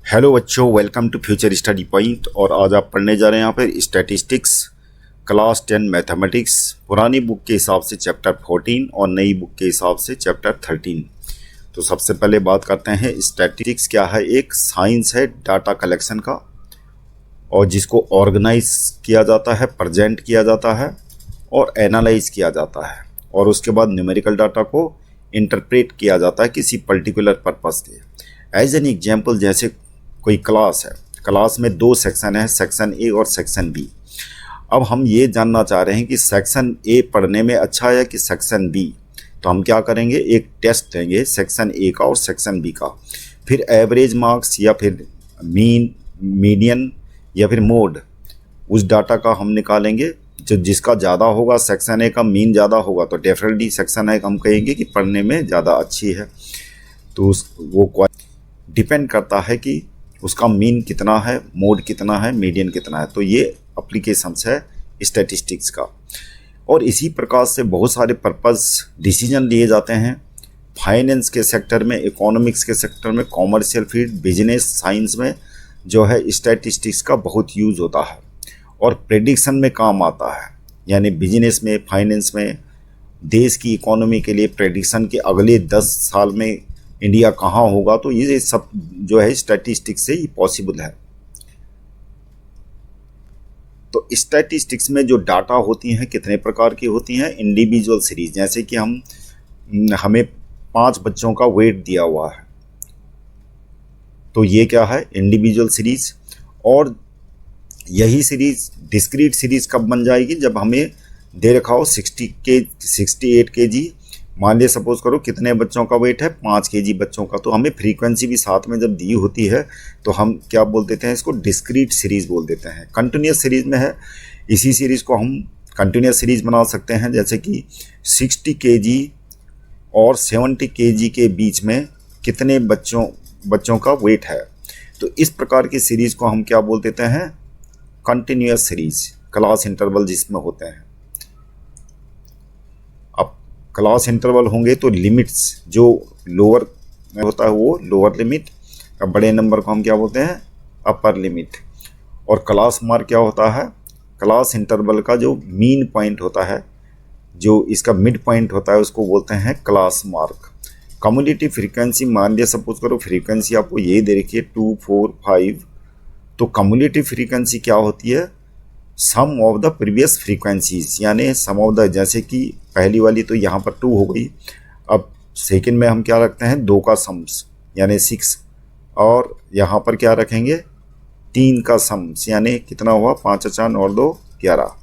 Hello बच्चों, welcome to Future Study Point. और आज आप पढ़ने जा रहे हैं यहाँ पर स्टैटिस्टिक्स क्लास 10 मैथमेटिक्स, पुरानी बुक के हिसाब से चैप्टर 14 और नई बुक के हिसाब से चैप्टर 13। तो सबसे पहले बात करते हैं स्टैटिस्टिक्स क्या है। एक साइंस है डाटा कलेक्शन का, और जिसको ऑर्गेनाइज किया जाता है, प्रेजेंट किया जाता है और एनालाइज किया जाता है, और उसके बाद न्यूमेरिकल डाटा को इंटरप्रेट किया जाता है किसी पर्टिकुलर पर्पस के। एज एन एग्जाम्पल, जैसे कोई क्लास है, क्लास में दो सेक्शन है, सेक्शन ए और सेक्शन बी। अब हम ये जानना चाह रहे हैं कि सेक्शन ए पढ़ने में अच्छा है कि सेक्शन बी। तो हम क्या करेंगे, एक टेस्ट देंगे सेक्शन ए का और सेक्शन बी का, फिर एवरेज मार्क्स या फिर मीन, मीडियन या फिर मोड, उस डाटा का हम निकालेंगे। जो जिसका ज़्यादा होगा, सेक्शन ए का मीन ज़्यादा होगा, तो डेफिनेटली सेक्शन ए हम कहेंगे कि पढ़ने में ज़्यादा अच्छी है। तो वो डिपेंड करता है कि उसका मीन कितना है, मोड कितना है, मीडियन कितना है। तो ये एप्लीकेशंस है स्टैटिस्टिक्स का। और इसी प्रकार से बहुत सारे पर्पस डिसीजन लिए जाते हैं फाइनेंस के सेक्टर में, इकोनॉमिक्स के सेक्टर में, कॉमर्शियल फील्ड, बिजनेस, साइंस में जो है स्टैटिस्टिक्स का बहुत यूज़ होता है और प्रेडिक्शन में काम आता है। यानी बिजनेस में, फाइनेंस में, देश की इकोनॉमी के लिए प्रेडिक्शन के अगले 10 साल में इंडिया कहाँ होगा, तो ये सब जो है स्टैटिस्टिक्स से ही पॉसिबल है। तो स्टैटिस्टिक्स में जो डाटा होती हैं कितने प्रकार की होती हैं, इंडिविजुअल सीरीज। जैसे कि हमें 5 बच्चों का वेट दिया हुआ है, तो ये क्या है, इंडिविजुअल सीरीज। और यही सीरीज डिस्क्रीट सीरीज कब बन जाएगी, जब हमें दे रखा हो 68 kg। मान लिया सपोज करो कितने बच्चों का वेट है, 5 kg बच्चों का, तो हमें फ्रीक्वेंसी भी साथ में जब दी होती है तो हम क्या बोल देते हैं, इसको डिस्क्रीट सीरीज बोल देते हैं। कंटिन्यूस सीरीज में है, इसी सीरीज को हम कंटिन्यूस सीरीज बना सकते हैं। जैसे कि 60 kg और 70 kg के बीच में कितने बच्चों का वेट है, तो इस प्रकार की सीरीज को हम क्या बोल देते हैं, कंटिन्यूस सीरीज, क्लास इंटरवल जिसमें होते हैं। क्लास इंटरवल होंगे तो लिमिट्स जो लोअर में होता है वो लोअर लिमिट, और बड़े नंबर को हम क्या बोलते हैं, अपर लिमिट। और क्लास मार्क क्या होता है, क्लास इंटरवल का जो मीन पॉइंट होता है, जो इसका मिड पॉइंट होता है, उसको बोलते हैं क्लास मार्क। कम्युलेटिव फ्रीक्वेंसी, मान लिया सपोज करो फ्रीक्वेंसी आपको ये दे रखी है 2, 4, 5, तो कम्युलेटिव फ्रीक्वेंसी क्या होती है, सम ऑफ द प्रीवियस फ्रीक्वेंसीज, यानी सम ऑफ द, जैसे कि पहली वाली तो यहाँ पर 2 हो गई। अब सेकंड में हम क्या रखते हैं, 2 का सम्स यानी 6, और यहाँ पर क्या रखेंगे, 3 का सम्स यानी कितना हुआ, 5 4 और 2 11।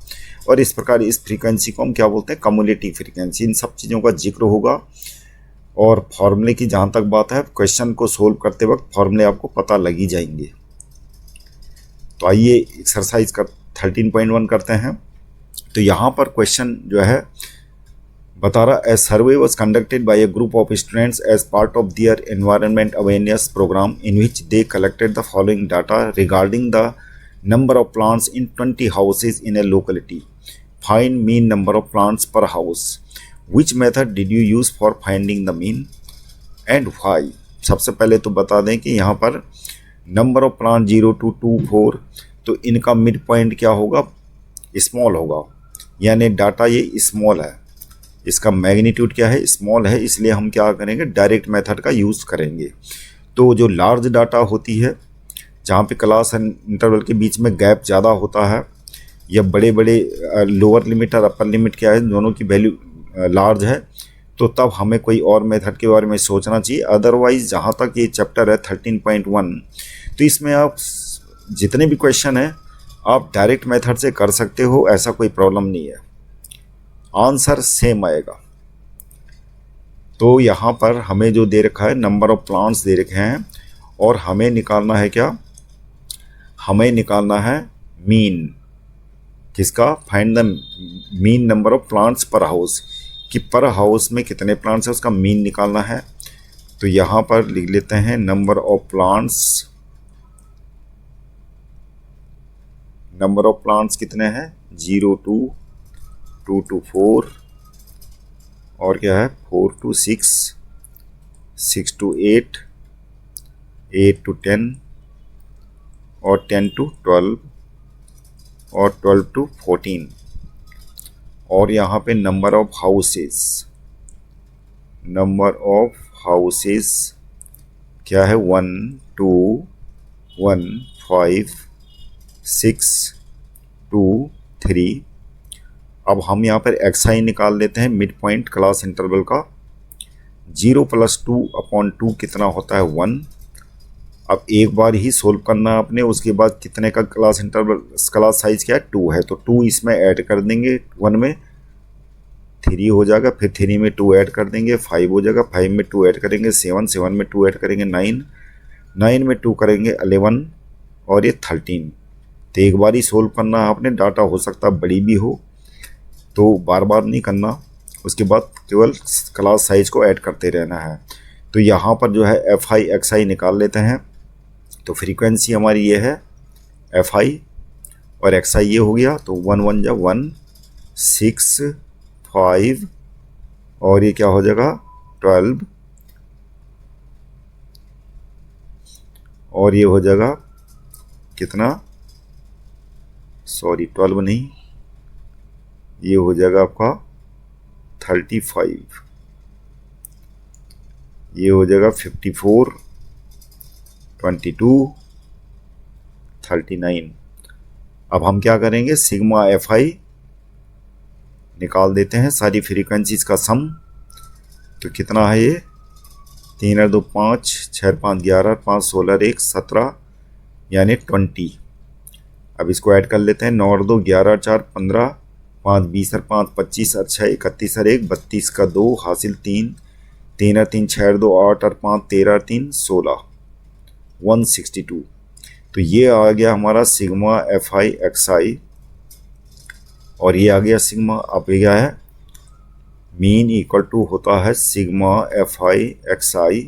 और इस प्रकार इस फ्रीक्वेंसी को हम क्या बोलते हैं, कम्युलेटिव फ्रीक्वेंसी। इन सब चीज़ों का जिक्र होगा। और फॉर्मूले की जहाँ तक बात है, क्वेश्चन को सोल्व करते वक्त फॉर्मूले आपको पता लग ही जाएंगे। तो आइए एक्सरसाइज कर 13.1 करते हैं। तो यहाँ पर क्वेश्चन जो है बता रहा, a survey was conducted by a group of students as part of their environment awareness programme in which they collected the following data regarding the number of plants in 20 houses in a locality. Find mean number of plants per house. Which method did you use for finding the mean and why. सबसे पहले तो बता दें कि यहाँ पर number of plant 0 to 2, 4, तो इनका मिड पॉइंट क्या होगा, स्मॉल होगा, यानी डाटा ये स्मॉल है, इसका मैग्नीट्यूड क्या है, स्मॉल है, इसलिए हम क्या करेंगे, डायरेक्ट मेथड का यूज़ करेंगे। तो जो लार्ज डाटा होती है, जहाँ पे क्लास एंड इंटरवल के बीच में गैप ज़्यादा होता है, या बड़े बड़े लोअर लिमिट और अपर लिमिट क्या है, दोनों की वैल्यू लार्ज है, तो तब हमें कोई और मेथड के बारे में सोचना चाहिए। अदरवाइज़ जहाँ तक ये चैप्टर है 13.1, तो इसमें आप जितने भी क्वेश्चन हैं आप डायरेक्ट मेथड से कर सकते हो, ऐसा कोई प्रॉब्लम नहीं है, आंसर सेम आएगा। तो यहाँ पर हमें जो दे रखा है, नंबर ऑफ प्लांट्स दे रखे हैं, और हमें निकालना है क्या, हमें निकालना है मीन। किसका, find the mean number of plants per house, कि पर हाउस में कितने प्लांट्स है उसका मीन निकालना है। तो यहाँ पर लिख लेते हैं नंबर ऑफ प्लांट्स कितने हैं, 0 to 2 to 4, और क्या है 4 to 6, 6 to 8, 8 to 10, और 10 to 12 और 12 to 14। और यहाँ पे number of houses, number of houses क्या है 1 2 1 5 6 2 3। अब हम यहाँ पर XI निकाल लेते हैं मिड पॉइंट क्लास इंटरवल का। 0 + 2/2 कितना होता है 1। अब एक बार ही सोल्व करना है आपने, उसके बाद कितने का क्लास इंटरवल, क्लास साइज क्या है 2 है, तो 2 इसमें ऐड कर देंगे 1 में, 3 हो जाएगा, फिर 3 में 2 ऐड कर देंगे 5 हो जाएगा, 5 में 2 ऐड करेंगे 7, 7 में 2 ऐड करेंगे 9, 9 में 2 करेंगे 11 और ये 13। तो एक बार ही सोल्व करना है आपने, डाटा हो सकता है बड़ी भी हो, तो बार बार नहीं करना, उसके बाद केवल क्लास साइज को ऐड करते रहना है। तो यहाँ पर जो है FI XI निकाल लेते हैं। तो फ्रीक्वेंसी हमारी ये है FI और XI ये हो गया, तो 1 1 जा 1 6 5 और ये क्या हो जाएगा 12 और ये हो जाएगा कितना, सॉरी 12 नहीं, ये हो जाएगा आपका 35, ये हो जाएगा 54 22 39। अब हम क्या करेंगे, सिग्मा FI निकाल देते हैं, सारी फ्रीक्वेंसीज का सम। तो कितना है ये 3 और 2 5 6 और 5 11 5 16 1 17 यानी 20। अब इसको ऐड कर लेते हैं, 9 और 2 11 और 4 15 5 20 और 5 25 और 6 31 और 1 32 का 2 हासिल 3 3 और 3 6 और 2 8 और 5 13 और 3 16 162। तो ये आ गया हमारा सिग्मा FI XI और ये आ गया सिग्मा। अब ये क्या है, मीन इक्वल टू होता है सिग्मा FI XI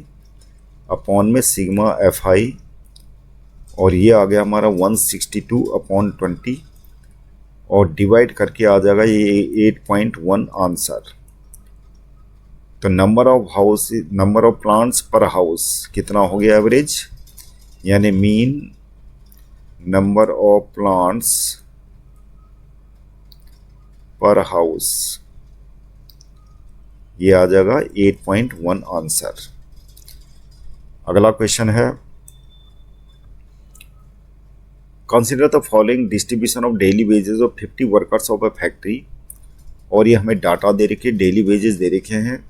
अपॉन में सिग्मा FI और ये आ गया हमारा 162/20 और डिवाइड करके आ जाएगा ये 8.1 आंसर। तो number of house, number of plants per house कितना हो गया एवरेज, यानी mean number of plants per house, ये आ जाएगा 8.1 आंसर। अगला क्वेश्चन है, consider the following distribution of daily wages of 50 workers of a factory. और ये हमें डाटा दे रखे, डेली वेजेस दे रखे हैं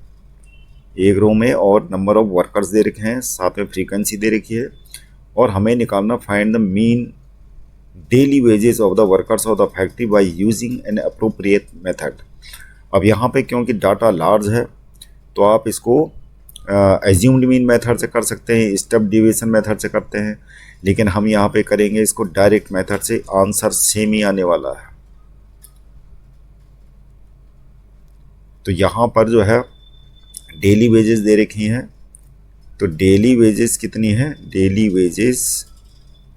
एक रो में और नंबर ऑफ वर्कर्स दे रखे हैं, साथ में फ्रीक्वेंसी दे रखी है और हमें निकालना find the mean daily wages of the workers of the factory by using an appropriate method. अब यहाँ पे क्योंकि डाटा लार्ज है तो आप इसको एज्यूम्ड मीन मेथड से कर सकते हैं, स्टेप डिवीजन मेथड से करते हैं, लेकिन हम यहाँ पे करेंगे इसको डायरेक्ट मेथड से, आंसर सेम ही आने वाला है। तो यहाँ पर जो है डेली वेजेस दे रखी हैं, तो डेली वेजेस कितनी है, डेली वेजेस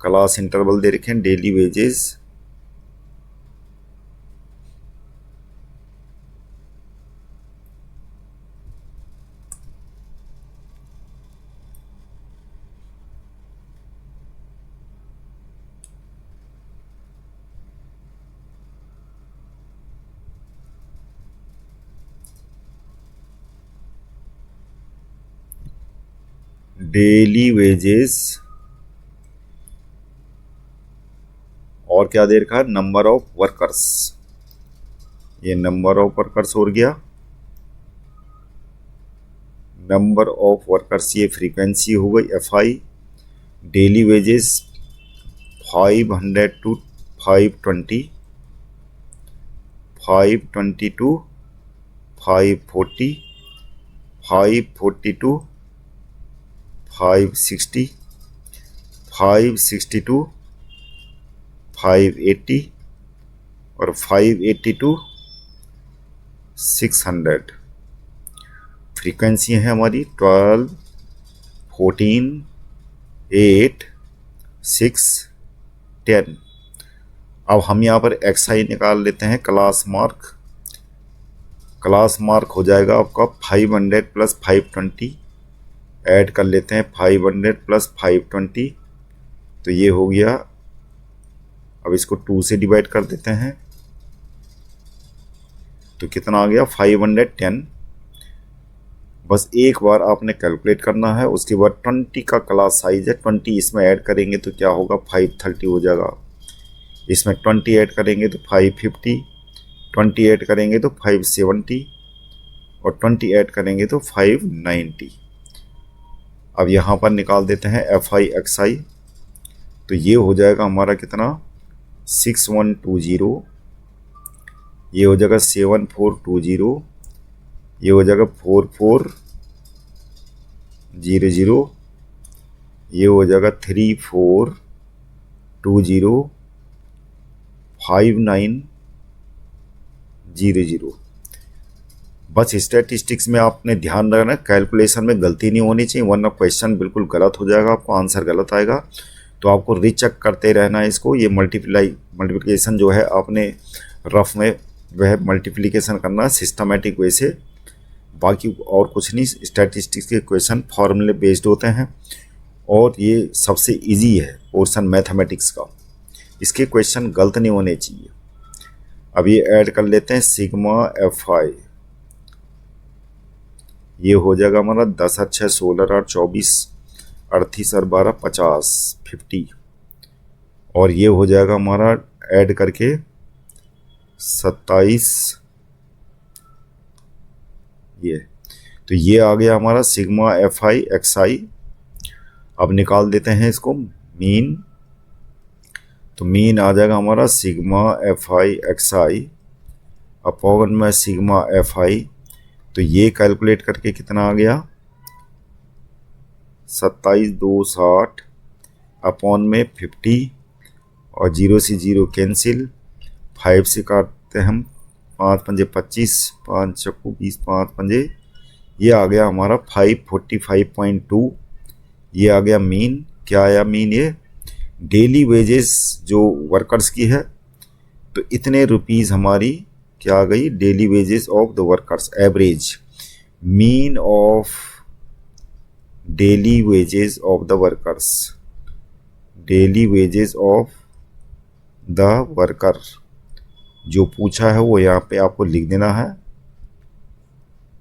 क्लास इंटरवल दे रखे हैं, डेली वेजेस डेली वेजेस और क्या दे रखा है, नंबर ऑफ वर्कर्स, ये नंबर ऑफ वर्कर्स हो गया, नंबर ऑफ वर्कर्स ये फ्रीक्वेंसी हो गई FI, daily wages 500 to 520 520 to 540 540 to 560 560 to 580 और 580 to 600। फ्रीक्वेंसी है हमारी 12 14 8 6 10। अब हम यहाँ पर XI निकाल लेते हैं, क्लास मार्क, क्लास मार्क हो जाएगा आपका 500 + 520, ऐड कर लेते हैं 500 + 520, तो ये हो गया अब इसको 2 से डिवाइड कर देते हैं तो कितना आ गया 510। बस एक बार आपने कैलकुलेट करना है। उसके बाद 20 का क्लास साइज है, 20 इसमें ऐड करेंगे तो क्या होगा 530 हो जाएगा। इसमें 20 ऐड करेंगे तो 550, 20 ऐड करेंगे तो 570 और 20 ऐड करेंगे तो 590। अब यहाँ पर निकाल देते हैं FI XI, तो ये हो जाएगा हमारा कितना 6120, ये हो जाएगा 7420, ये हो जाएगा 4400, ये हो जाएगा 3420, 5900। बस स्टैटिस्टिक्स में आपने ध्यान रखना, कैलकुलेशन में गलती नहीं होनी चाहिए, वरना क्वेश्चन बिल्कुल गलत हो जाएगा, आपको आंसर गलत आएगा। तो आपको रीचेक करते रहना है इसको। ये मल्टीप्लिकेशन जो है आपने रफ में वह मल्टीप्लिकेशन करना है सिस्टमेटिक वे से, बाकी और कुछ नहीं। स्टैटिस्टिक्स के क्वेश्चन फॉर्मूले बेस्ड होते हैं और ये सबसे इजी है पोर्शन मैथमेटिक्स का, इसके क्वेश्चन गलत नहीं होने चाहिए। अब ये ऐड कर लेते हैं सिग्मा FI, ये हो जाएगा हमारा 10 और 6 16 और 24 38 और 12 50 50, और ये हो जाएगा हमारा ऐड करके 27, ये तो ये आ गया हमारा सिग्मा FI XI। अब निकाल देते हैं इसको मीन, तो मीन आ जाएगा हमारा सिग्मा FI XI अपॉन में सिग्मा FI, तो ये कैलकुलेट करके कितना आ गया 27,260 अपॉन में 50 और 0 से 0 कैंसिल, 5 से काटते हम 5 पंजे 25, 5 चक्कू 20, 5 पंजे, ये आ गया हमारा 545.2। ये आ गया मीन। क्या आया मीन? ये डेली वेजेस जो वर्कर्स की है, तो इतने रुपीस हमारी क्या आ गई daily wages of the workers, average mean of daily wages of the workers, daily wages of the worker जो पूछा है वो यहाँ पे आपको लिख देना है।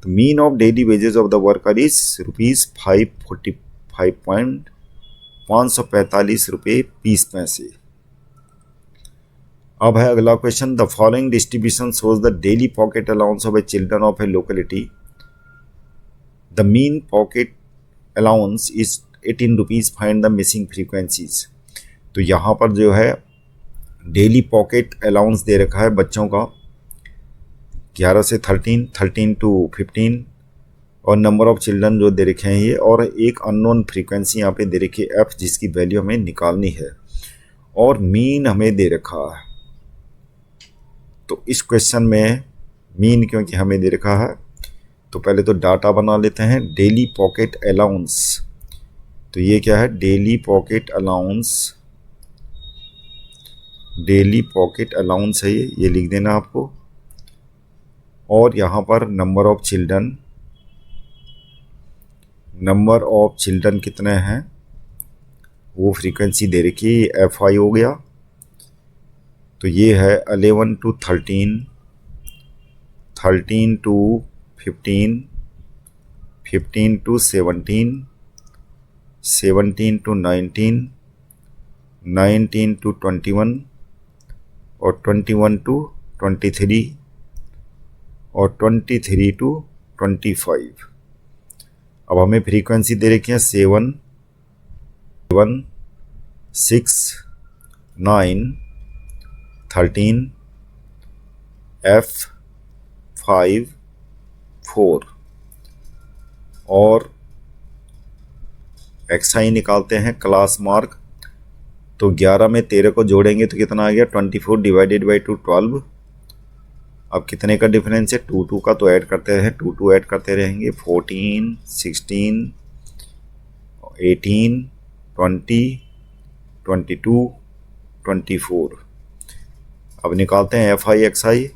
तो mean of daily wages of the worker is ₹545.20 अब है अगला question. The following distribution shows the daily pocket allowance of A children of A locality. The mean pocket allowance is 18 rupees, find the missing frequencies. तो यहाँ पर जो है daily pocket allowance दे रखा है बच्चों का 11 से 13, 13 to 15 और नंबर ऑफ चिल्ड्रन जो दे रखे हैं ये, और एक अननोन फ्रीक्वेंसी यहाँ पे दे रखी है f जिसकी वैल्यू हमें निकालनी है, और मीन हमें दे रखा है। तो इस क्वेश्चन में मीन क्योंकि हमें दे रखा है तो पहले तो डाटा बना लेते हैं। डेली पॉकेट अलाउंस, तो ये क्या है daily pocket allowance, daily pocket allowance है ये लिख देना आपको। और यहाँ पर number of children, number of children कितने हैं वो फ्रीक्वेंसी दे रखी है, FI हो गया। तो ये है 11 to 13, 13 to 15, 15 to 17, 17 to 19, 19 to 21 और 21 to 23 और 23 to 25। अब हमें फ्रीक्वेंसी दे रखी है 7, 6, 9, 13, F5, 4 और XI निकालते हैं क्लास मार्क। तो 11 में 13 को जोड़ेंगे तो कितना आ गया 24 डिवाइडेड बाई 2 12। अब कितने का डिफरेंस है 2 2 का, तो ऐड करते हैं 2 2 ऐड करते रहेंगे 14, 16, 18, 20, 22, 24। अब निकालते हैं FI XI,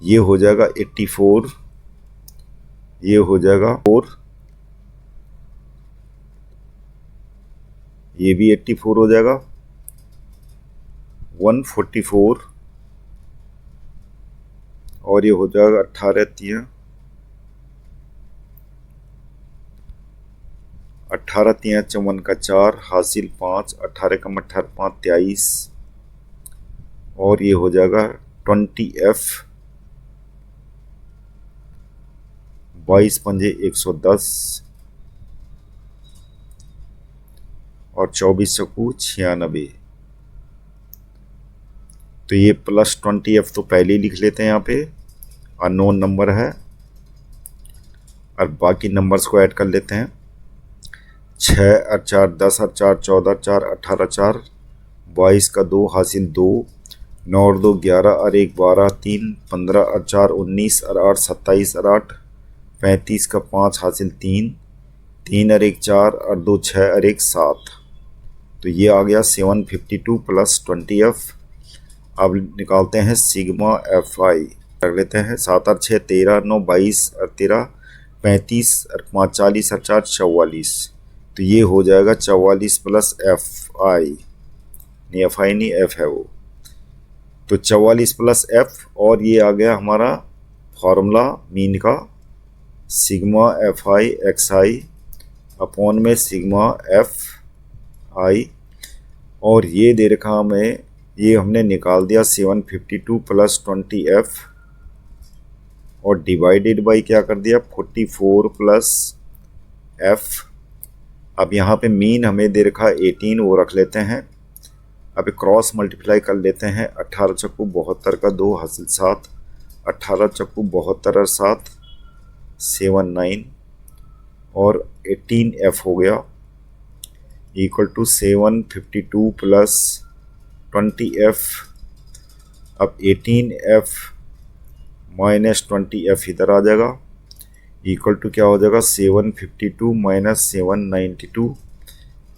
ये हो जाएगा 84, ये हो जाएगा 4, ये भी 84 हो जाएगा, 144 और ये हो जाएगा 18 तिया 54 का 4 हासिल 5, 18 का 18 5 23 और ये हो जाएगा 20F 22 पंजे 110 और 24 चक्कू 96। तो ये प्लस 20F तो पहले ही लिख लेते हैं, यहाँ पे अननोन नंबर है और बाकी नंबर्स को ऐड कर लेते हैं। 6 और 4 10 और 4 14 4 18 4 22 का 2 हासिल 2 9 और 2 11 और 1 12 3 15 और 4 19 और 8 27 और 8 35 का 5 हासिल 3 3 और 1 4 और 2 6 और 1 7। तो ये आ गया 752 प्लस 20F। अब निकालते हैं सिग्मा FI। रख लेते हैं 7 और 6 13 9 22 और 13 35 और 5 40 और 4 44। तो ये हो जाएगा 44 प्लस FI, नहीं FI नहीं F है वो। तो 44 प्लस F और ये आ गया हमारा फॉर्मूला मीन का, सिग्मा FI XI अपॉन में सिग्मा FI और ये दे रखा हमें, ये हमने निकाल दिया 752 प्लस 20F और डिवाइडेड बाई क्या कर दिया 44 प्लस F। अब यहाँ पे मीन हमें दे रखा 18, वो रख लेते हैं। अब क्रॉस मल्टीप्लाई कर लेते हैं। 18 चक्कू 72 का 2 हासिल 7, 18 चक्कू 72 और 7 79 और 18F हो गया इक्वल टू 752 प्लस 20F। अब 18F माइनस 20F इधर आ जाएगा इक्वल टू क्या हो जाएगा 752 माइनस 792।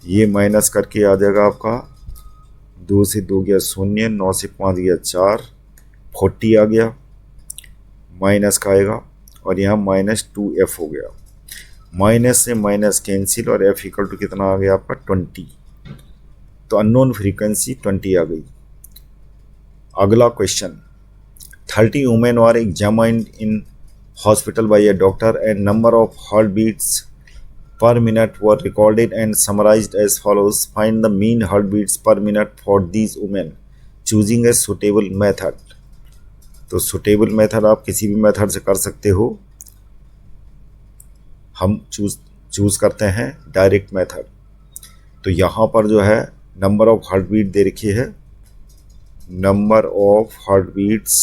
ये माइनस करके आ जाएगा आपका 2 से 2 गया 0, 9 से 5 गया 4, 40 आ गया माइनस का आएगा और यहाँ माइनस 2F हो गया। माइनस से माइनस कैंसिल और F इक्वल टू कितना आ गया आपका 20। तो अननोन फ्रीक्वेंसी 20 आ गई। अगला question, 30 women were examined in hospital by a doctor and number of heartbeats per minute were recorded and summarized as follows. Find the mean heartbeats per minute for these women choosing a suitable method. तो suitable method आप किसी भी method से कर सकते हो, हम choose करते हैं डायरेक्ट मेथड। तो यहाँ पर जो है नंबर ऑफ हार्टबीट दे रखी है, नंबर ऑफ हार्टबीट्स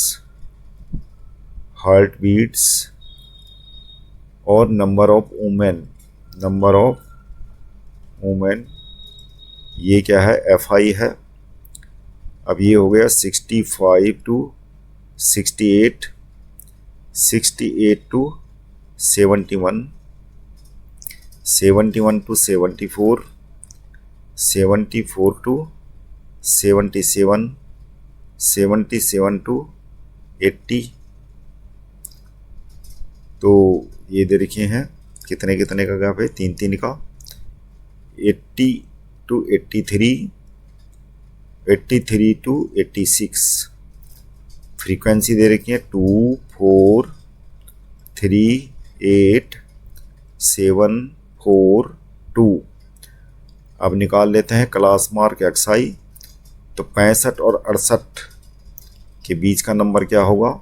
और नंबर ऑफ वुमेन ये क्या है FI है। अब ये हो गया 65 to 68, 68 to 71, 71 to 74, 74 to 77, 77 to 80। तो ये दे रखे हैं कितने कितने का गैप है, 3 का। 80 टू 83, 83 टू 86। फ्रीक्वेंसी दे रखी है 2 4 3 8 7 4 2। अब निकाल लेते हैं क्लास मार्क XI। तो 65 और 68 के बीच का नंबर क्या होगा,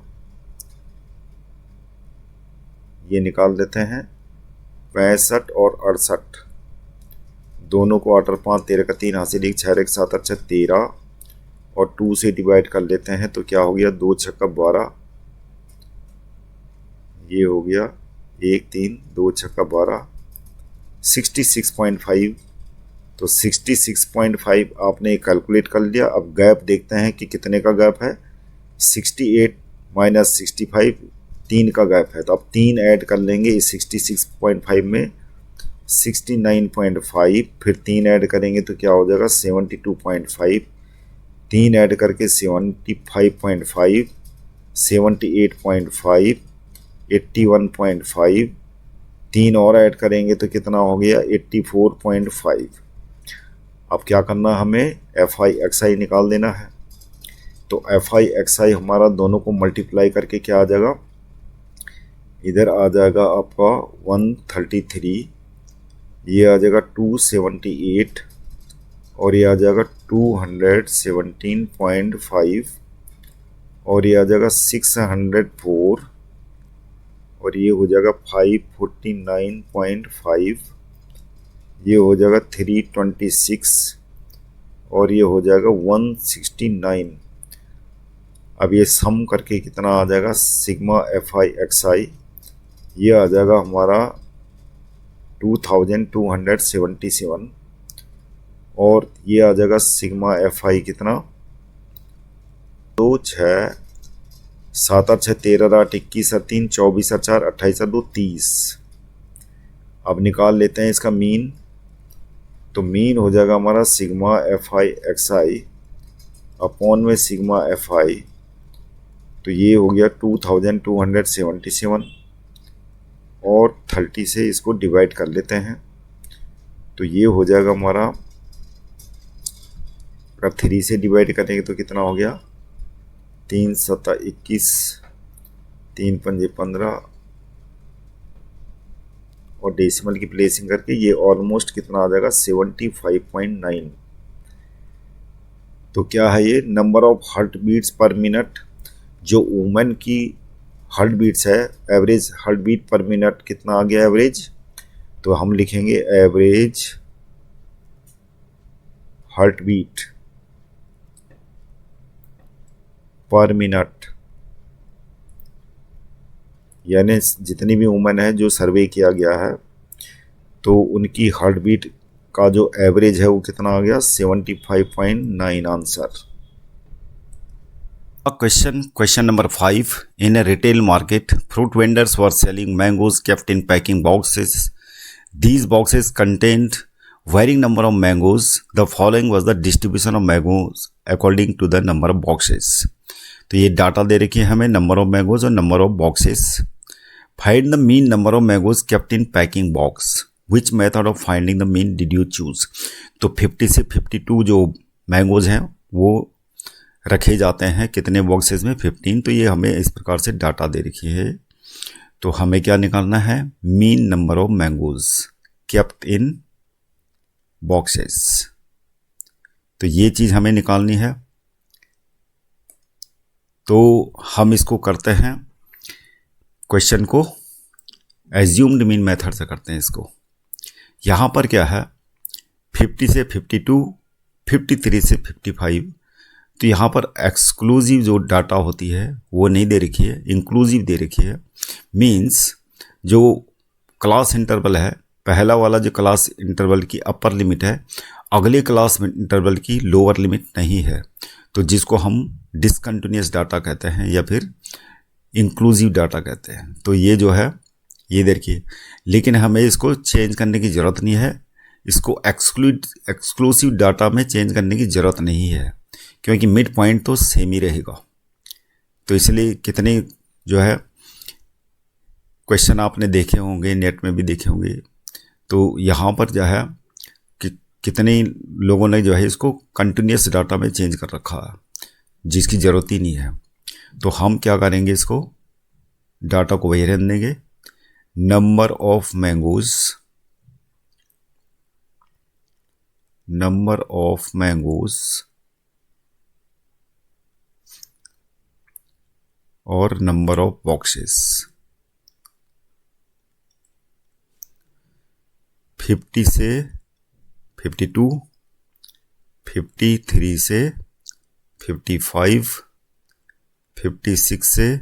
ये निकाल देते हैं। 65 और 68 दोनों को 8 और 5 13 का 3 हासिल 1 6 1 7 अच्छा 13 और 2 से डिवाइड कर लेते हैं तो क्या हो गया 2 6 12, ये हो गया 1 3 2 6 12, 66.5। तो 66.5 आपने कैलकुलेट कर लिया। अब गैप देखते हैं कि कितने का गैप है, 68 माइनस 65 3 का गैप है। तो अब 3 ऐड कर लेंगे इस 66.5 में, 69.5, फिर 3 ऐड करेंगे तो क्या हो जाएगा 72.5, 3 ऐड करके 75.5, 78.5, 81.5, 3 और ऐड करेंगे तो कितना हो गया 84.5। अब क्या करना, हमें FI XI निकाल देना है। तो एफ आई एक्स आई हमारा दोनों को मल्टीप्लाई करके क्या आ जाएगा, इधर आ जाएगा आपका 133, ये आ जाएगा 278 और ये आ जाएगा 217.5 और ये आ जाएगा 604 और ये हो जाएगा 549.5, ये हो जाएगा 326 और ये हो जाएगा 169। अब ये सम करके कितना आ जाएगा, सिग्मा एफ आई एक्स आई ये आ जाएगा हमारा 2277 और ये आ जाएगा सिग्मा एफ आई कितना, 2 6 7 8 6 13 8 21 3 24 4 28 2 30। अब निकाल लेते हैं इसका मीन, तो मीन हो जाएगा हमारा sigma F I x I upon में सिग्मा एफ आई, तो ये हो गया 2277 और 30 से इसको डिवाइड कर लेते हैं, तो ये हो जाएगा हमारा, अगर 3 से डिवाइड करेंगे तो कितना हो गया, 3 7 21 3 5 15 और डेसिमल की प्लेसिंग करके ये ऑलमोस्ट कितना आ जाएगा 75.9। तो क्या है ये, number of heart beats per minute, जो वुमेन की हार्ट बीट्स है, average heart beat per minute कितना आ गया एवरेज, तो हम लिखेंगे average heart beat per minute, यानी जितनी भी वुमेन है जो सर्वे किया गया है तो उनकी हार्ट बीट का जो एवरेज है वो कितना आ गया 75.9 answer. Question number 5. In a retail market, fruit vendors were selling mangoes kept in packing boxes. These boxes contained varying number of mangoes. The following was the distribution of mangoes according to the number of boxes. तो ये data दे रखी है हमें, number of mangoes और number of boxes. Find the mean number of mangoes kept in packing box, which method of finding the mean did you choose. तो 50 से 52 जो mangoes हैं वो रखे जाते हैं कितने बॉक्सेस में, 15। तो ये हमें इस प्रकार से डाटा दे रखी है, तो हमें क्या निकालना है, mean number of mangoes kept in boxes. तो ये चीज़ हमें निकालनी है। तो हम इसको करते हैं, क्वेश्चन को एज्यूम्ड मीन मेथड से करते हैं इसको। यहाँ पर क्या है, 50 से 52, 53 से 55, तो यहाँ पर एक्सक्लूसिव जो डाटा होती है वो नहीं दे रखी है, इंक्लूसिव दे रखी है। मीन्स जो क्लास इंटरवल है, पहला वाला जो क्लास इंटरवल की अपर लिमिट है, अगले क्लास इंटरवल की लोअर लिमिट नहीं है, तो जिसको हम डिसकंटिन्यूअस डाटा कहते हैं या फिर इंक्लूसिव डाटा कहते हैं। तो ये जो है ये देखिए, लेकिन हमें इसको चेंज करने की ज़रूरत नहीं है, इसको एक्सक्लूसिव डाटा में चेंज करने की ज़रूरत नहीं है, क्योंकि मिड पॉइंट तो सेम ही रहेगा। तो इसलिए कितने जो है क्वेश्चन आपने देखे होंगे, नेट में भी देखे होंगे, तो यहाँ पर जो है कि कितने लोगों ने जो है इसको कंटिन्यूअस डाटा में चेंज कर रखा है, जिसकी ज़रूरत ही नहीं है। तो हम क्या करेंगे, इसको डाटा को वही रहने देंगे, नंबर ऑफ मैंगोज और नंबर ऑफ बॉक्सेस। 50 से 52, 53 से 55, 56 से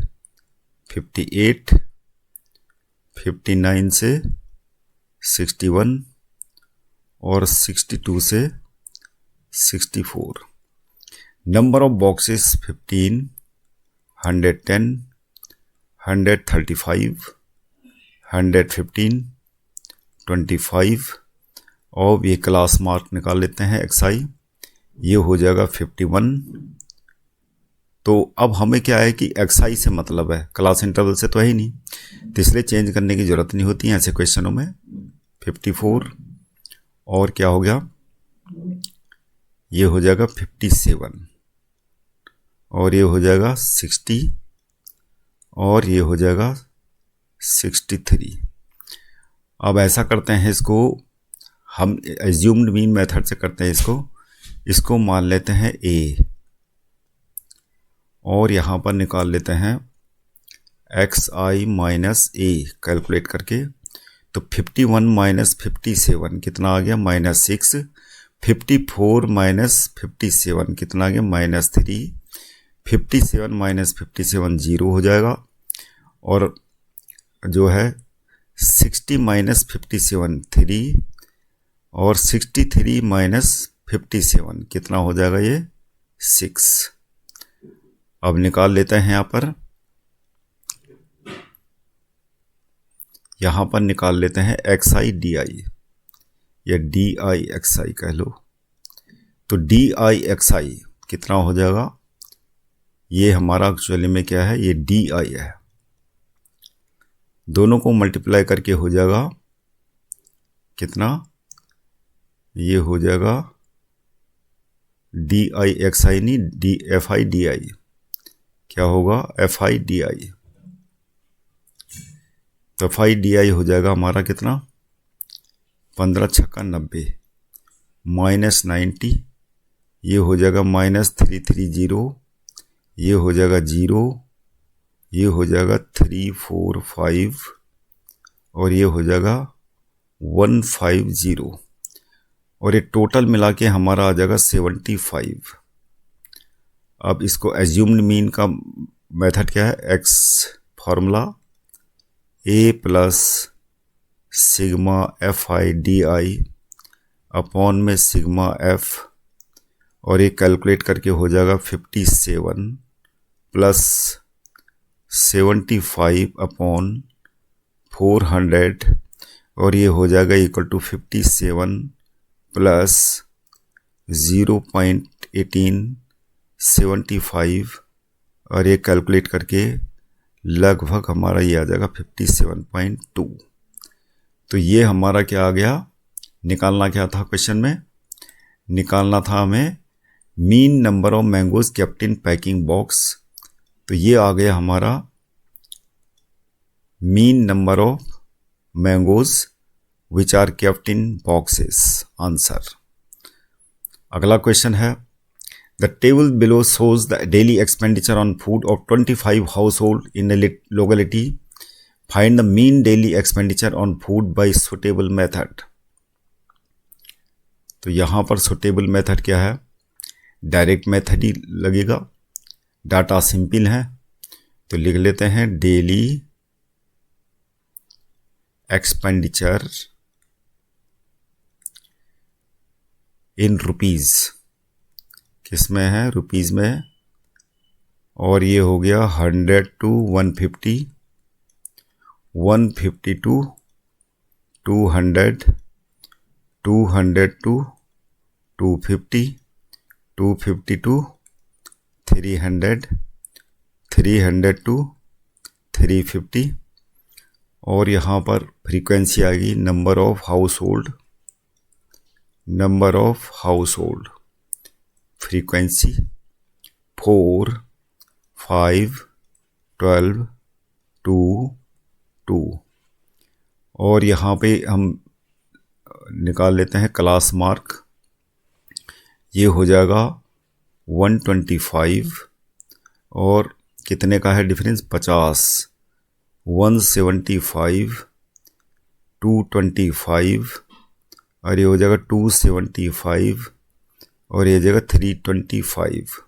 58, 59 से 61 और 62 से 64। नंबर ऑफ बॉक्सेस 15, 110, 135, 115, 25 और ये क्लास मार्क निकाल लेते हैं XI, ये हो जाएगा 51। तो अब हमें क्या है कि XI से मतलब है, क्लास इंटरवल से तो है ही नहीं, तो इसलिए चेंज करने की ज़रूरत नहीं होती है ऐसे क्वेश्चनों में। 54 और क्या हो गया, ये हो जाएगा 57 और ये हो जाएगा 60 और ये हो जाएगा 63। अब ऐसा करते हैं, इसको हम एज्यूम्ड मीन मेथड से करते हैं। इसको मान लेते हैं a और यहाँ पर निकाल लेते हैं xi माइनस a कैलकुलेट करके। तो 51 माइनस 57 कितना आ गया, -6। 54 माइनस 57 कितना आ गया, -3। 57 माइनस 57 0 हो जाएगा। और जो है 60 माइनस 57 3 और 63 माइनस 57 कितना हो जाएगा, ये 6। अब निकाल लेते हैं यहाँ पर निकाल लेते हैं xi di या di xi कह लो। तो di xi कितना हो जाएगा, ये हमारा एक्चुअली में क्या है, ये di है। दोनों को मल्टीप्लाई करके हो जाएगा कितना, ये हो जाएगा di xi नहीं fi di, क्या होगा fi di। तो fi di हो जाएगा हमारा कितना, 15 छक्का 90 -90, ये हो जाएगा -330, ये हो जाएगा 0, ये हो जाएगा 345 और ये हो जाएगा 150 और ये टोटल मिला के हमारा आ जाएगा 75। अब इसको एज्यूम्ड मीन का मेथड क्या है, x formula a plus sigma fi di upon में सिग्मा f और ये कैलकुलेट करके हो जाएगा 57 प्लस 75 अपॉन 400 और ये हो जाएगा इक्वल टू 57 प्लस 0.1875 और ये कैलकुलेट करके लगभग हमारा ये आ जाएगा 57.2। तो ये हमारा क्या आ गया, निकालना क्या था क्वेश्चन में, निकालना था हमें mean number of mangoes kept in packing box. तो ये आ गया हमारा mean number of mangoes which are kept in boxes, answer. अगला क्वेश्चन है, the table below shows the daily expenditure on food of 25 household in a locality. Find the mean daily expenditure on food by suitable method. तो यहाँ पर suitable method क्या है, direct method ही लगेगा, data simple है। तो लिख लेते हैं डेली एक्सपेंडिचर इन रुपीज़, किस में है, रुपीज़ में है। और ये हो गया 100 to 150, 150 to 200, 200 to 250, 250 to 300, 300 to 350 और यहाँ पर फ्रीक्वेंसी आ गई number of household, number of household frequency 4, 5, 12, 2, 2 और यहाँ पे हम निकाल लेते हैं क्लास मार्क, ये हो जाएगा 125 और कितने का है डिफरेंस 50, 175, 225 और ये हो जाएगा 275 और ये जगह 325।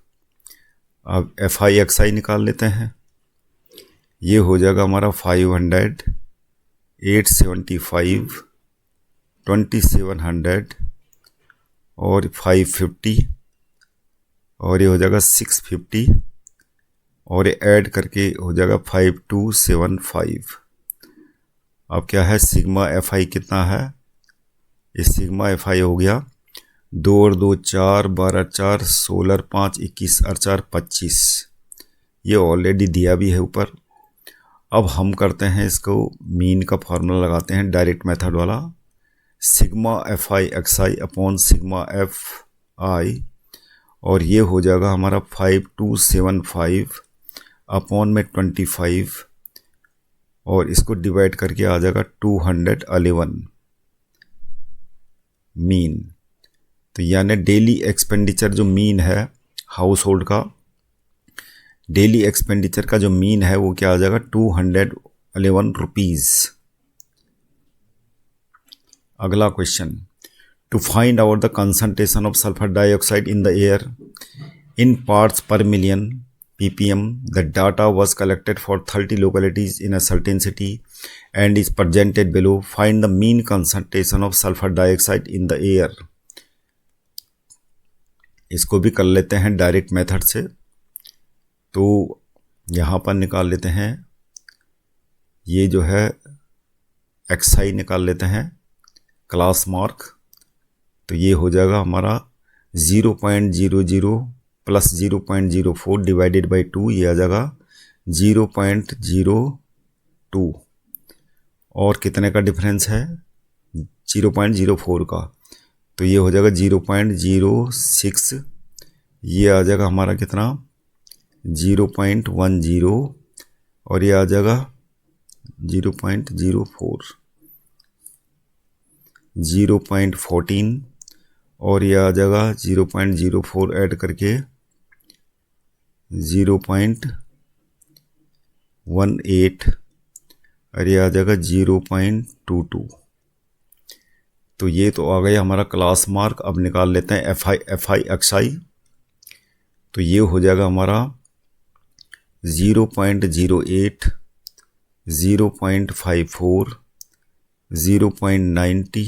अब FI XI निकाल लेते हैं, ये हो जाएगा हमारा 500, 875, 2700 और 550 और ये हो जाएगा 650 और ये ऐड करके हो जाएगा 5275। अब क्या है सिग्मा FI कितना है, ये सिग्मा FI हो गया 2 और 2 4, 12 4, 16 5, 21 और 4 25, ये ऑलरेडी दिया भी है ऊपर। अब हम करते हैं इसको मीन का फार्मूला लगाते हैं डायरेक्ट मेथड वाला, sigma FI XI upon sigma FI और ये हो जाएगा हमारा 5275 अपॉन में 25 और इसको डिवाइड करके आ जाएगा 211 मीन। तो यानी डेली एक्सपेंडिचर जो मीन है हाउस होल्ड का, डेली एक्सपेंडिचर का जो मीन है वो क्या आ जाएगा 211 रुपीज़। अगला question, to find out the concentration of sulphur dioxide in the air in parts per million ppm, the data was collected for 30 localities in a certain city and is presented below. Find the mean concentration of sulfur dioxide in the air. इसको भी कर लेते हैं direct method से। तो यहाँ पर निकाल लेते हैं, ये जो है xi निकाल लेते हैं क्लास मार्क। तो ये हो जाएगा हमारा 0.00 प्लस 0.04 डिवाइडेड बाई 2, ये आ जाएगा 0.02 और कितने का डिफरेंस है 0.04 का, तो ये हो जाएगा 0.06, ये आ जाएगा हमारा कितना 0.10 और ये आ जाएगा 0.04, 0.14 और ये आ जाएगा 0.04 ऐड करके 0.18 और ये आ जाएगा 0.22। तो ये तो आ गया हमारा क्लास मार्क। अब निकाल लेते हैं एफ आई xi। तो ये हो जाएगा हमारा 0.08, 0.54, 0.90,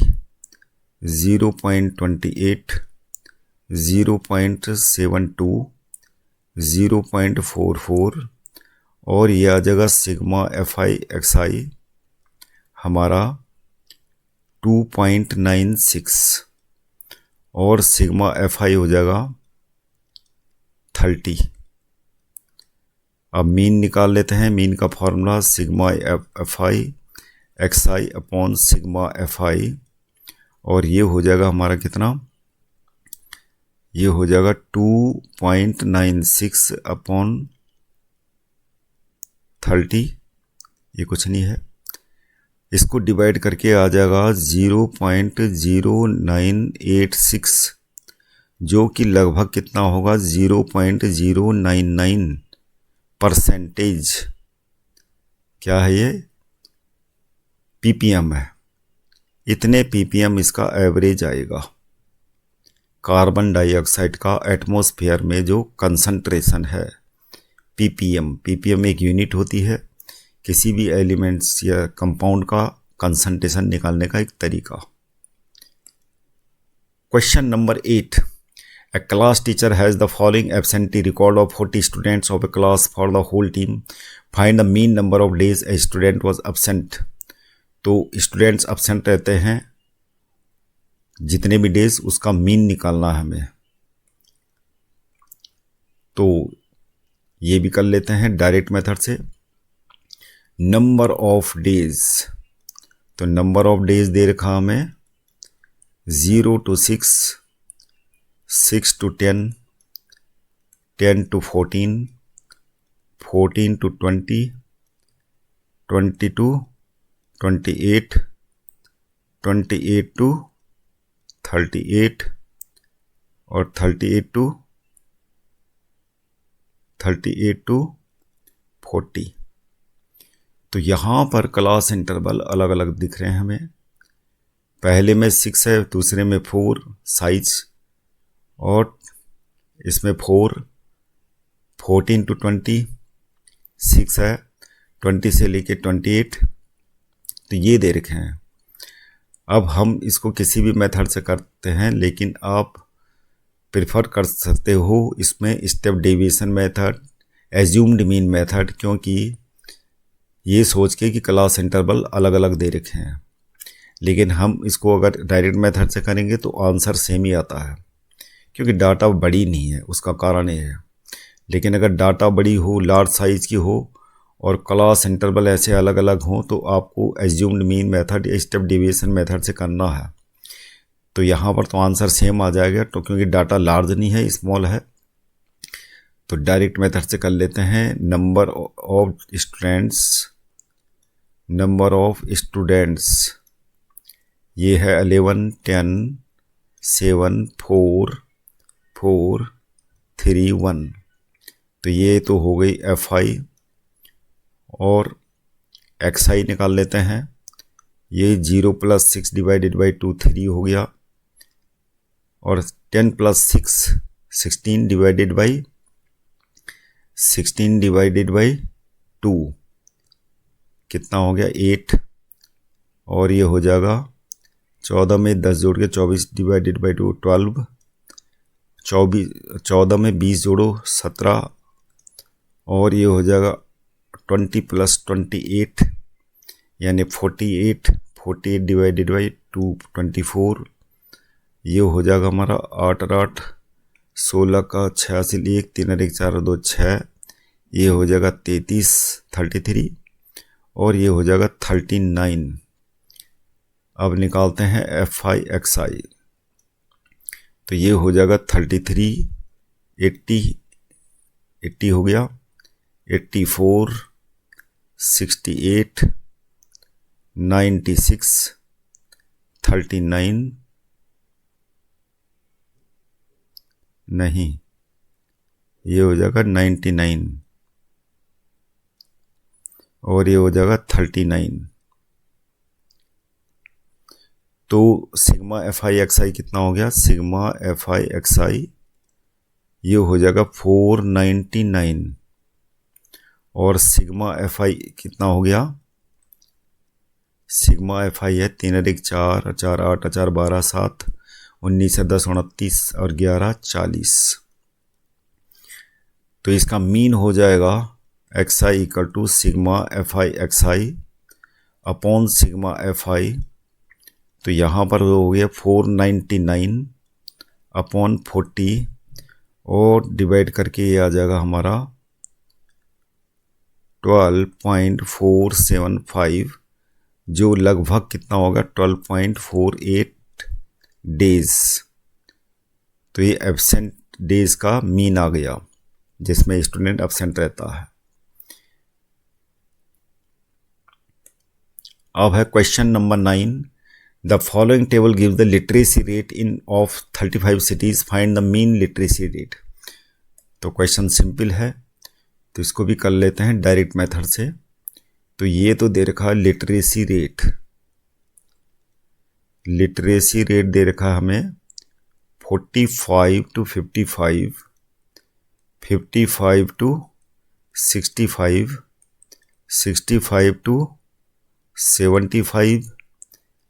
0.28, 0.72, 0.44 और ये आ जाएगा सिग्मा fi xi हमारा 2.96 और सिग्मा fi हो जाएगा 30। अब मीन निकाल लेते हैं। मीन का formula sigma fi xi upon sigma fi और ये हो जाएगा हमारा कितना, ये हो जाएगा 2.96 अपॉन 30, ये कुछ नहीं है। इसको डिवाइड करके आ जाएगा 0.0986 जो कि लगभग कितना होगा 0.099%। क्या है ये ppm है, इतने ppm इसका एवरेज आएगा। कार्बन डाइऑक्साइड का एटमॉस्फेयर में जो कंसंट्रेशन है ppm एक यूनिट होती है किसी भी एलिमेंट्स या कंपाउंड का कंसंट्रेशन निकालने का एक तरीका। Question number 8, A class teacher has the following absentee record of 40 students of a class for the whole team. Find the mean number of days a student was absent. तो students absent रहते हैं जितने भी days उसका mean निकालना है हमें। तो ये भी कर लेते हैं डायरेक्ट मेथड से। नंबर ऑफ डेज, तो नंबर ऑफ डेज दे रखा हमें 0 to 6, 6 to 10, 10 to 14, 14 to 20, 20 to 28, 28 to 38 और 38 to 40। तो यहाँ पर क्लास इंटरवल अलग अलग दिख रहे हैं हमें। पहले में 6 है, दूसरे में 4 साइज और इसमें 4, 14 to 20, 6 है, 20 से लेके 28। तो ये दे रखे हैं। अब हम इसको किसी भी मेथड से करते हैं, लेकिन आप प्रेफर कर सकते हो इसमें step deviation method, assumed mean method, क्योंकि ये सोच के कि क्लास इंटरवल अलग अलग दे रखे हैं। लेकिन हम इसको अगर डायरेक्ट मेथड से करेंगे तो आंसर सेम ही आता है, क्योंकि डाटा बड़ी नहीं है, उसका कारण ये है। लेकिन अगर डाटा बड़ी हो, लार्ज साइज़ की हो और क्लास इंटरवल ऐसे अलग अलग हों तो आपको एज्यूम्ड मीन मेथड या स्टेप डेविएशन मेथड से करना है। तो यहाँ पर तो आंसर सेम आ जाएगा, तो क्योंकि डाटा लार्ज नहीं है, स्मॉल है। तो डायरेक्ट मेथड से कर लेते हैं। नंबर ऑफ स्टूडेंट्स ये है 11, 10, 7, 4, 4, 3, 1। तो ये तो हो गई FI, और XI निकाल लेते हैं। ये 0 + 6 / 2 3 हो गया, और 10 + 6 16 / 2 कितना हो गया 8, और ये हो जाएगा 14 में 10 जोड़ के 24 / 2 12, 14 में 20 जोड़ो 17, और ये हो जाएगा 20 + 28 यानी 48 / 2 24। ये हो जाएगा हमारा 8 और 8 16 का 86, 1 3 और 1 4 और 2 6। ये हो जाएगा 33 और ये हो जाएगा 39। अब निकालते हैं FI XI। तो ये हो जाएगा 33, 80 हो गया, 84, 68, 96, 39 नहीं, ये हो जाएगा 99, और ये हो जाएगा 39। तो सिग्मा FI XI कितना हो गया? सिग्मा FI XI ये हो जाएगा 499, और सिग्मा FI कितना हो गया? सिग्मा FI है 3 और 1 4, 4 8, 4 12 7, 19 10 29 और 11 40। तो इसका मीन हो जाएगा XI = sigma FI XI upon sigma FI। तो यहाँ पर हो गया 499 अपॉन 40, और डिवाइड करके ये आ जाएगा हमारा 12.475, जो लगभग कितना होगा 12.48 डेज। तो ये एब्सेंट डेज का मीन आ गया जिसमें स्टूडेंट एब्सेंट रहता है। अब है question number 9। The following table give the literacy rate in of 35 cities, find the mean literacy rate. तो क्वेश्चन सिंपल है, तो इसको भी कर लेते हैं डायरेक्ट मेथड से। तो ये तो दे रखा है लिटरेसी रेट दे रखा है हमें 45 to 55, 55 to 65, 65 to 75,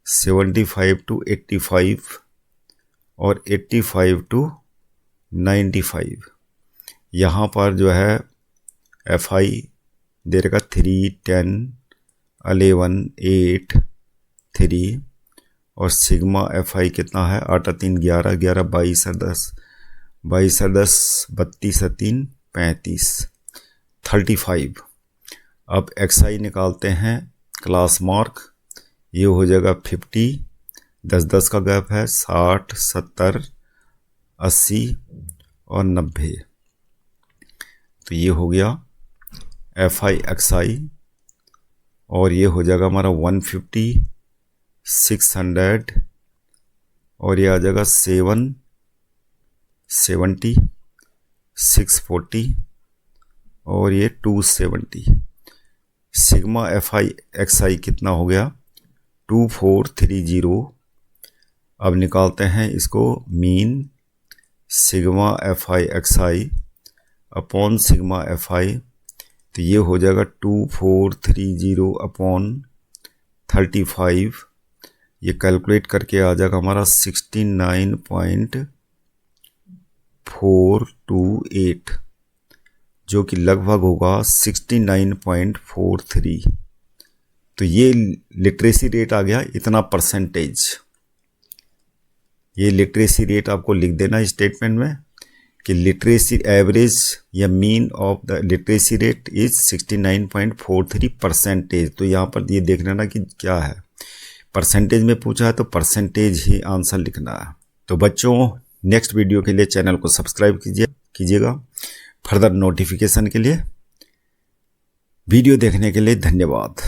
75 to 85 और 85 to 95। यहाँ पर जो है FI दे रखा 3, 10, 11, 8, 3, और सिग्मा FI कितना है 8 3 11, 11 22 10, 22 10 32 3 35, 35। अब XI निकालते हैं क्लास मार्क। ये हो जाएगा 50, 10 10 का गैप है 60, 70, 80 और 90। तो ये हो गया FI XI, और ये हो जाएगा हमारा 150, 600, और ये आ जाएगा 770, 640 और ये 270। सिग्मा FI XI कितना हो गया 2430। अब निकालते हैं इसको mean sigma FI XI upon sigma FI। तो ये हो जाएगा 2430 अपॉन 35। ये कैलकुलेट करके आ जाएगा हमारा 69.428, जो कि लगभग होगा 69.43। तो ये लिटरेसी रेट आ गया इतना परसेंटेज। ये लिटरेसी रेट आपको लिख देना स्टेटमेंट में कि लिटरेसी एवरेज या mean of the literacy rate is 69.43%। तो यहाँ पर ये देख लेना कि क्या है। परसेंटेज में पूछा है तो परसेंटेज ही आंसर लिखना है। तो बच्चों, नेक्स्ट वीडियो के लिए चैनल को सब्सक्राइब कीजिएगा। फर्दर नोटिफिकेशन के लिए। वीडियो देखने के लिए धन्यवाद।